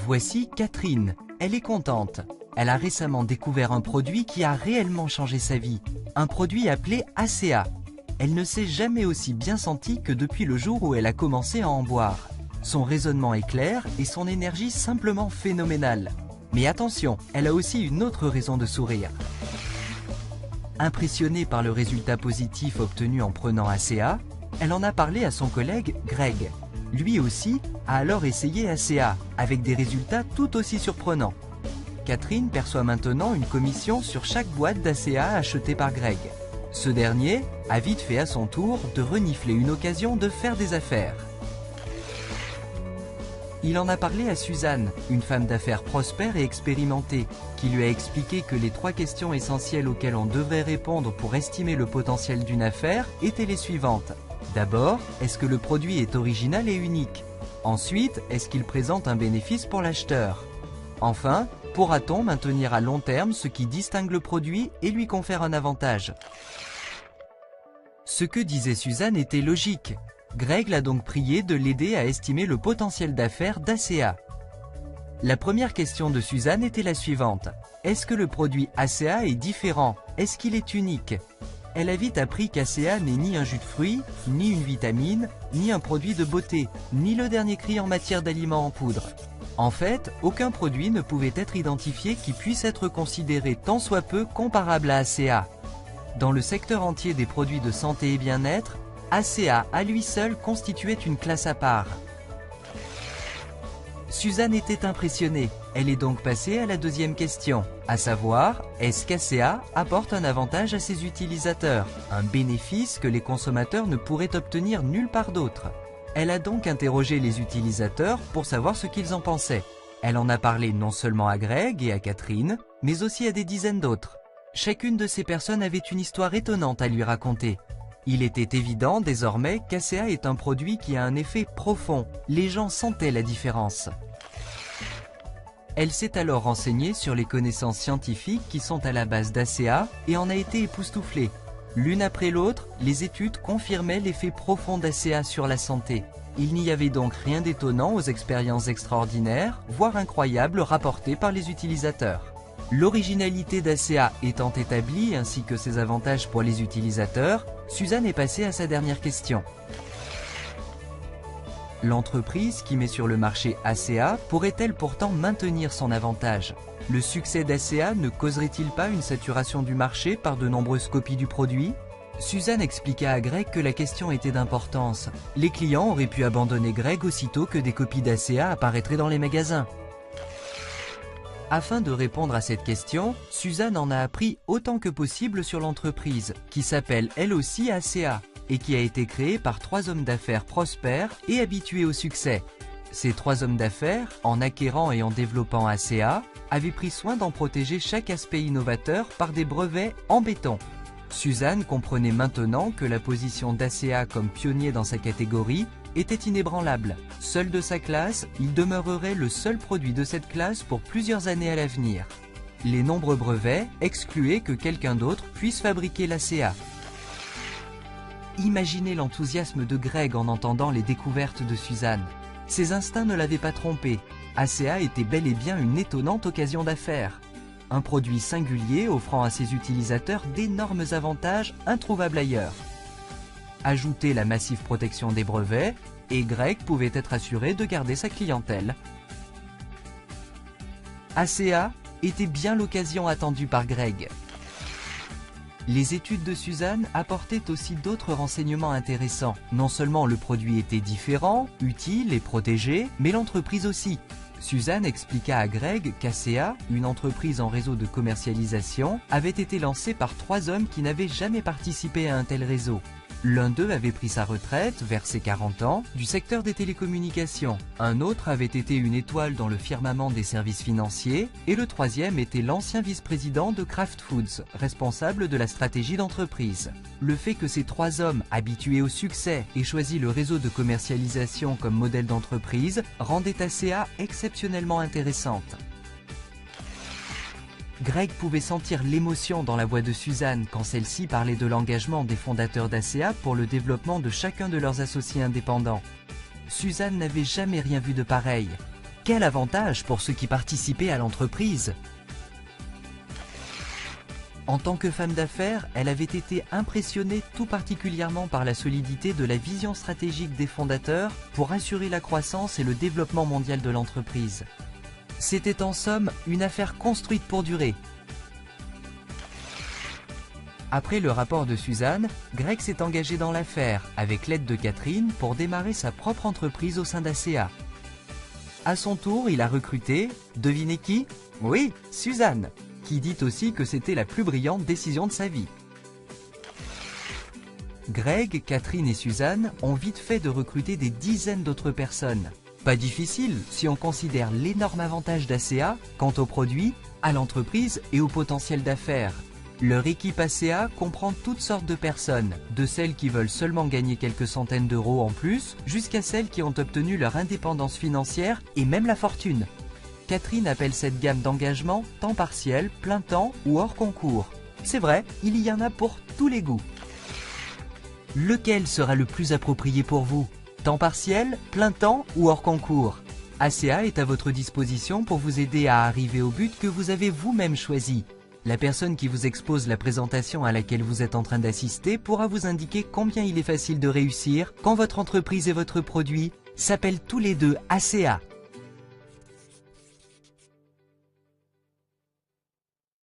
Voici Catherine. Elle est contente. Elle a récemment découvert un produit qui a réellement changé sa vie. Un produit appelé ACA. Elle ne s'est jamais aussi bien sentie que depuis le jour où elle a commencé à en boire. Son raisonnement est clair et son énergie simplement phénoménale. Mais attention, elle a aussi une autre raison de sourire. Impressionnée par le résultat positif obtenu en prenant ACA, elle en a parlé à son collègue Greg. Lui aussi a alors essayé ACA, avec des résultats tout aussi surprenants. Catherine perçoit maintenant une commission sur chaque boîte d'ACA achetée par Greg. Ce dernier a vite fait à son tour de renifler une occasion de faire des affaires. Il en a parlé à Suzanne, une femme d'affaires prospère et expérimentée, qui lui a expliqué que les 3 questions essentielles auxquelles on devrait répondre pour estimer le potentiel d'une affaire étaient les suivantes. D'abord, est-ce que le produit est original et unique? Ensuite, est-ce qu'il présente un bénéfice pour l'acheteur? Enfin, pourra-t-on maintenir à long terme ce qui distingue le produit et lui confère un avantage? Ce que disait Suzanne était logique. Greg l'a donc prié de l'aider à estimer le potentiel d'affaires d'ACA. La première question de Suzanne était la suivante. Est-ce que le produit ACA est différent? Est-ce qu'il est unique? Elle a vite appris qu'ACA n'est ni un jus de fruits, ni une vitamine, ni un produit de beauté, ni le dernier cri en matière d'aliments en poudre. En fait, aucun produit ne pouvait être identifié qui puisse être considéré tant soit peu comparable à ACA. Dans le secteur entier des produits de santé et bien-être, ACA à lui seul constituait une classe à part. Suzanne était impressionnée. Elle est donc passée à la deuxième question, à savoir, est-ce qu'ACA apporte un avantage à ses utilisateurs, un bénéfice que les consommateurs ne pourraient obtenir nulle part d'autre? Elle a donc interrogé les utilisateurs pour savoir ce qu'ils en pensaient. Elle en a parlé non seulement à Greg et à Catherine, mais aussi à des dizaines d'autres. Chacune de ces personnes avait une histoire étonnante à lui raconter. Il était évident désormais qu'ACA est un produit qui a un effet profond. Les gens sentaient la différence. Elle s'est alors renseignée sur les connaissances scientifiques qui sont à la base d'ACA et en a été époustouflée. L'une après l'autre, les études confirmaient l'effet profond d'ACA sur la santé. Il n'y avait donc rien d'étonnant aux expériences extraordinaires, voire incroyables rapportées par les utilisateurs. L'originalité d'ACA étant établie ainsi que ses avantages pour les utilisateurs, Suzanne est passée à sa dernière question. L'entreprise qui met sur le marché ACA pourrait-elle pourtant maintenir son avantage? Le succès d'ACA ne causerait-il pas une saturation du marché par de nombreuses copies du produit? Suzanne expliqua à Greg que la question était d'importance. Les clients auraient pu abandonner Greg aussitôt que des copies d'ACA apparaîtraient dans les magasins. Afin de répondre à cette question, Suzanne en a appris autant que possible sur l'entreprise, qui s'appelle elle aussi ACA, et qui a été créée par 3 hommes d'affaires prospères et habitués au succès. Ces 3 hommes d'affaires, en acquérant et en développant ACA, avaient pris soin d'en protéger chaque aspect innovateur par des brevets en béton. Suzanne comprenait maintenant que la position d'ACA comme pionnier dans sa catégorie était inébranlable. Seul de sa classe, il demeurerait le seul produit de cette classe pour plusieurs années à l'avenir. Les nombreux brevets excluaient que quelqu'un d'autre puisse fabriquer l'ACA. Imaginez l'enthousiasme de Greg en entendant les découvertes de Suzanne. Ses instincts ne l'avaient pas trompé. ACA était bel et bien une étonnante occasion d'affaires. Un produit singulier offrant à ses utilisateurs d'énormes avantages introuvables ailleurs. Ajoutez la massive protection des brevets, et Greg pouvait être assuré de garder sa clientèle. ACA était bien l'occasion attendue par Greg. Les études de Suzanne apportaient aussi d'autres renseignements intéressants. Non seulement le produit était différent, utile et protégé, mais l'entreprise aussi. Suzanne expliqua à Greg qu'ACA, une entreprise en réseau de commercialisation, avait été lancée par 3 hommes qui n'avaient jamais participé à un tel réseau. L'un d'eux avait pris sa retraite, vers ses 40 ans, du secteur des télécommunications. Un autre avait été une étoile dans le firmament des services financiers, et le 3e était l'ancien vice-président de Kraft Foods, responsable de la stratégie d'entreprise. Le fait que ces 3 hommes, habitués au succès, aient choisi le réseau de commercialisation comme modèle d'entreprise, rendait ACA exceptionnellement intéressante. Greg pouvait sentir l'émotion dans la voix de Suzanne quand celle-ci parlait de l'engagement des fondateurs d'ACA pour le développement de chacun de leurs associés indépendants. Suzanne n'avait jamais rien vu de pareil. Quel avantage pour ceux qui participaient à l'entreprise! En tant que femme d'affaires, elle avait été impressionnée tout particulièrement par la solidité de la vision stratégique des fondateurs pour assurer la croissance et le développement mondial de l'entreprise. C'était en somme une affaire construite pour durer. Après le rapport de Suzanne, Greg s'est engagé dans l'affaire, avec l'aide de Catherine, pour démarrer sa propre entreprise au sein d'ACA. À son tour, il a recruté, devinez qui? Oui, Suzanne, qui dit aussi que c'était la plus brillante décision de sa vie. Greg, Catherine et Suzanne ont vite fait de recruter des dizaines d'autres personnes. Pas difficile si on considère l'énorme avantage d'ACA quant aux produits, à l'entreprise et au potentiel d'affaires. Leur équipe ACA comprend toutes sortes de personnes, de celles qui veulent seulement gagner quelques centaines d'euros en plus, jusqu'à celles qui ont obtenu leur indépendance financière et même la fortune. Catherine appelle cette gamme d'engagement temps partiel, plein temps ou hors concours. C'est vrai, il y en a pour tous les goûts. Lequel sera le plus approprié pour vous? Temps partiel, plein temps ou hors concours? ACA est à votre disposition pour vous aider à arriver au but que vous avez vous-même choisi. La personne qui vous expose la présentation à laquelle vous êtes en train d'assister pourra vous indiquer combien il est facile de réussir quand votre entreprise et votre produit s'appellent tous les deux ACA.